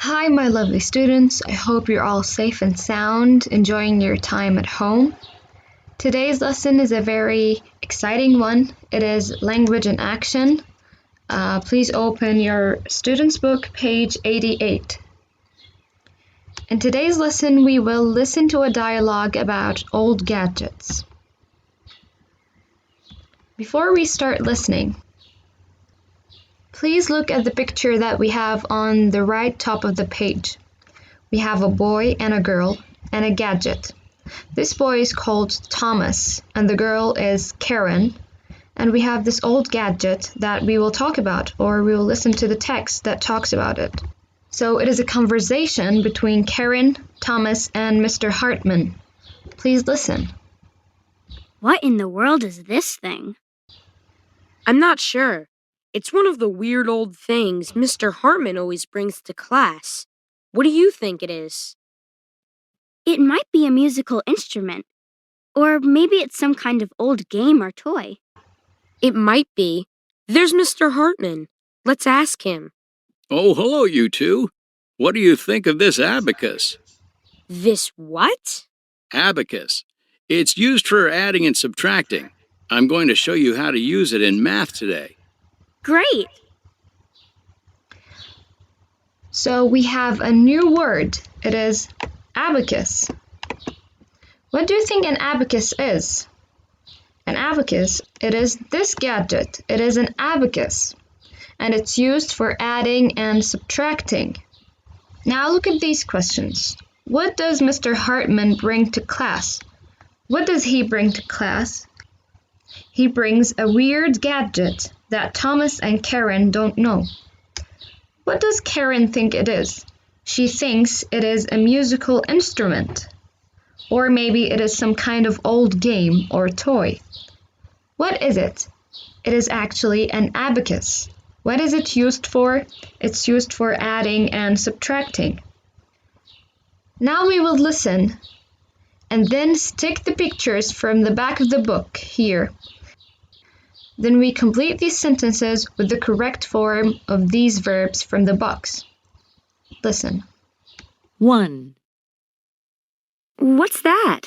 Hi, my lovely students. I hope you're all safe and sound, enjoying your time at home. Today's lesson is a very exciting one. It is language in action. Please open your student's book, page 88. In today's lesson, we will listen to a dialogue about old gadgets. Before we start listening, please look at the picture that we have on the right top of the page. We have a boy and a girl and a gadget. This boy is called Thomas and the girl is Karen. And we have this old gadget that we will talk about, or we will listen to the text that talks about it. So it is a conversation between Karen, Thomas, and Mr. Hartman. Please listen. What in the world is this thing? I'm not sure. It's one of the weird old things Mr. Hartman always brings to class. What do you think it is? It might be a musical instrument. Or maybe it's some kind of old game or toy. It might be. There's Mr. Hartman. Let's ask him. Oh, hello, you two. What do you think of this abacus? This what? Abacus. It's used for adding and subtracting. I'm going to show you how to use it in math today. Great! So we have a new word. It is abacus. What do you think an abacus is? An abacus, it is this gadget. It is an abacus. And it's used for adding and subtracting. Now look at these questions. What does Mr. Hartman bring to class? What does he bring to class? He brings a weird gadget that Thomas and Karen don't know. What does Karen think it is? She thinks it is a musical instrument. Or maybe it is some kind of old game or toy. What is it? It is actually an abacus. What is it used for? It's used for adding and subtracting. Now we will listen and then stick the pictures from the back of the book here. Then we complete these sentences with the correct form of these verbs from the box. Listen. 1. What's that?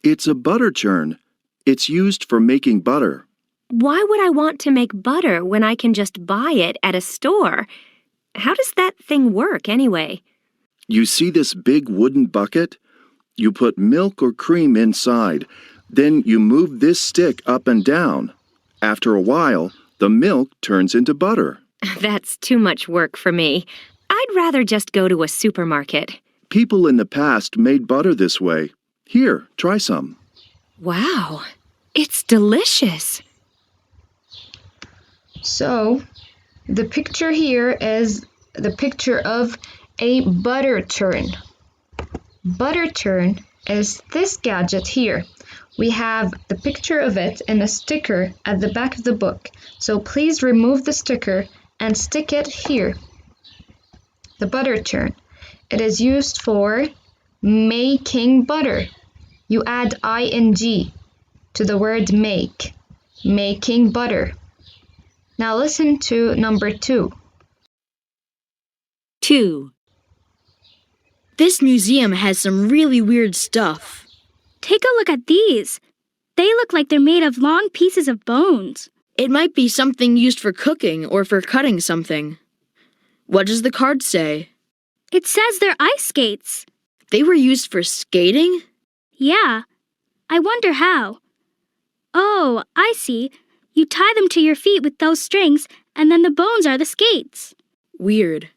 It's a butter churn. It's used for making butter. Why would I want to make butter when I can just buy it at a store? How does that thing work anyway? You see this big wooden bucket? You put milk or cream inside. Then you move this stick up and down. After a while, the milk turns into butter. That's too much work for me. I'd rather just go to a supermarket. People in the past made butter this way. Here, try some. Wow, it's delicious. So, the picture here is the picture of a butter churn. Butter churn is this gadget here. We have the picture of it in a sticker at the back of the book. So please remove the sticker and stick it here. The butter churn. It is used for making butter. You add ing to the word make. Making butter. Now listen to number 2. 2. This museum has some really weird stuff. Take a look at these. They look like they're made of long pieces of bones. It might be something used for cooking or for cutting something. What does the card say? It says they're ice skates. They were used for skating? Yeah. I wonder how. Oh, I see. You tie them to your feet with those strings, and then the bones are the skates. Weird.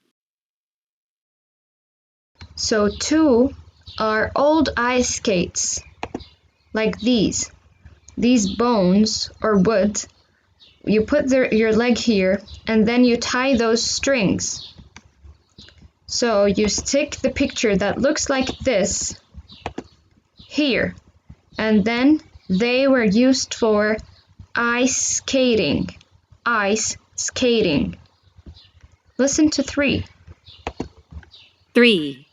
So 2 are old ice skates. Like these. These bones or wood, you put your leg here and then you tie those strings. So you stick the picture that looks like this here, and then they were used for ice skating. Ice skating. Listen to 3. 3.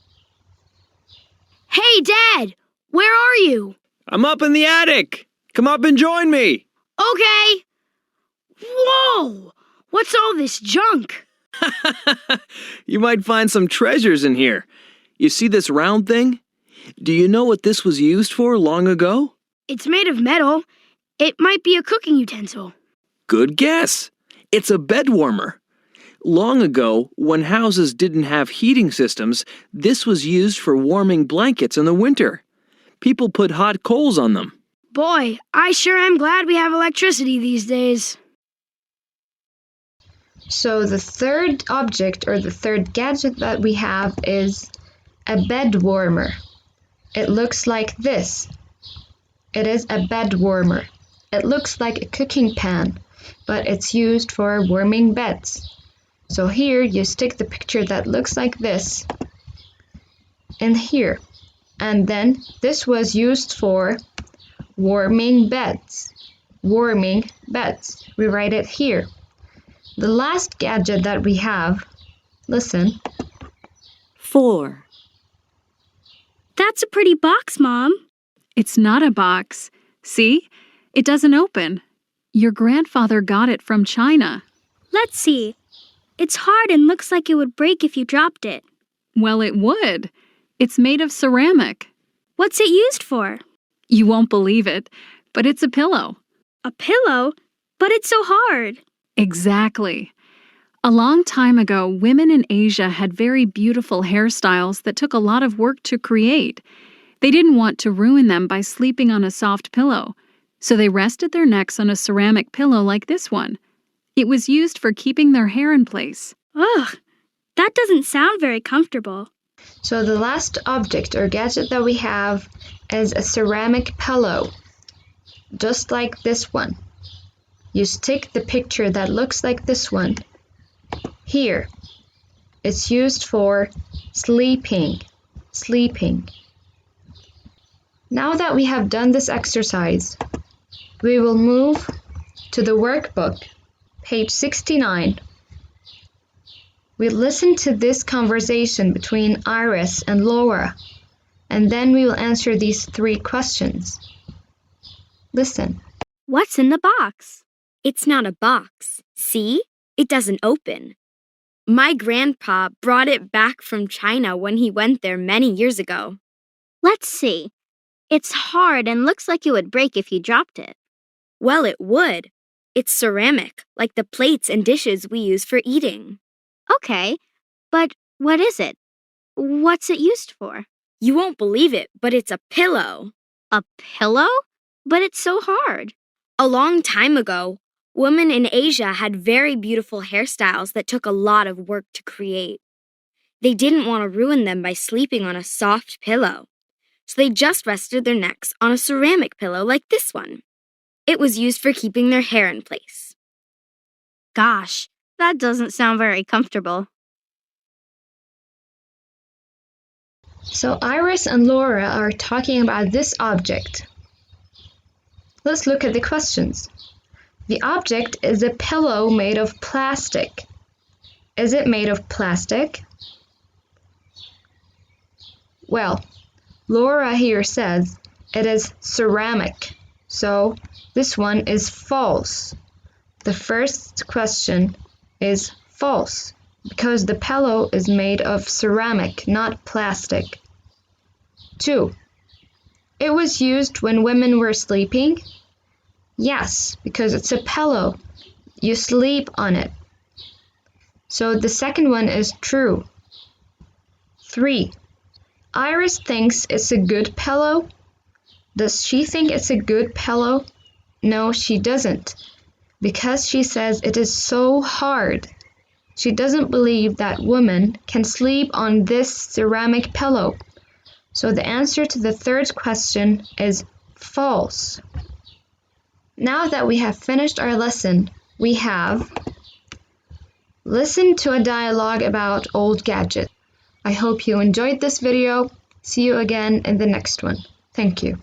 Hey, Dad! Where are you? I'm up in the attic. Come up and join me. Okay. Whoa! What's all this junk? You might find some treasures in here. You see this round thing? Do you know what this was used for long ago? It's made of metal. It might be a cooking utensil. Good guess. It's a bed warmer. Long ago, when houses didn't have heating systems, this was used for warming blankets in the winter. People put hot coals on them. Boy, I sure am glad we have electricity these days. So the third object or the third gadget that we have is a bed warmer. It looks like this. It is a bed warmer. It looks like a cooking pan, but it's used for warming beds. So here you stick the picture that looks like this in here. And then this was used for warming beds. Warming beds. We write it here. The last gadget that we have, listen. 4. That's a pretty box, Mom. It's not a box. See? It doesn't open. Your grandfather got it from China. Let's see. It's hard and looks like it would break if you dropped it. Well, it would. It's made of ceramic. What's it used for? You won't believe it, but it's a pillow. A pillow? But it's so hard. Exactly. A long time ago, women in Asia had very beautiful hairstyles that took a lot of work to create. They didn't want to ruin them by sleeping on a soft pillow, so they rested their necks on a ceramic pillow like this one. It was used for keeping their hair in place. Ugh, that doesn't sound very comfortable. So the last object or gadget that we have is a ceramic pillow, just like this one. You stick the picture that looks like this one here. It's used for sleeping. Now that we have done this exercise, we will move to the workbook, page 69. We listen to this conversation between Iris and Laura, and then we will answer these 3 questions. Listen. What's in the box? It's not a box. See? It doesn't open. My grandpa brought it back from China when he went there many years ago. Let's see. It's hard and looks like it would break if you dropped it. Well, it would. It's ceramic, like the plates and dishes we use for eating. Okay, but what is it? What's it used for? You won't believe it, but it's a pillow. A pillow? But it's so hard. A long time ago, women in Asia had very beautiful hairstyles that took a lot of work to create. They didn't want to ruin them by sleeping on a soft pillow, so they just rested their necks on a ceramic pillow like this one. It was used for keeping their hair in place. Gosh, that doesn't sound very comfortable. So Iris and Laura are talking about this object. Let's look at the questions. The object is a pillow made of plastic. Is it made of plastic? Well, Laura here says it is ceramic. So this one is false. The first question is false because the pillow is made of ceramic, not plastic. 2. It was used when women were sleeping. Yes, because it's a pillow. You sleep on it. So the second one is true. 3. Iris thinks it's a good pillow. Does she think it's a good pillow? No, she doesn't, because she says it is so hard. She doesn't believe that women can sleep on this ceramic pillow. So the answer to the third question is false. Now that we have finished our lesson, we have listened to a dialogue about old gadgets. I hope you enjoyed this video. See you again in the next one. Thank you.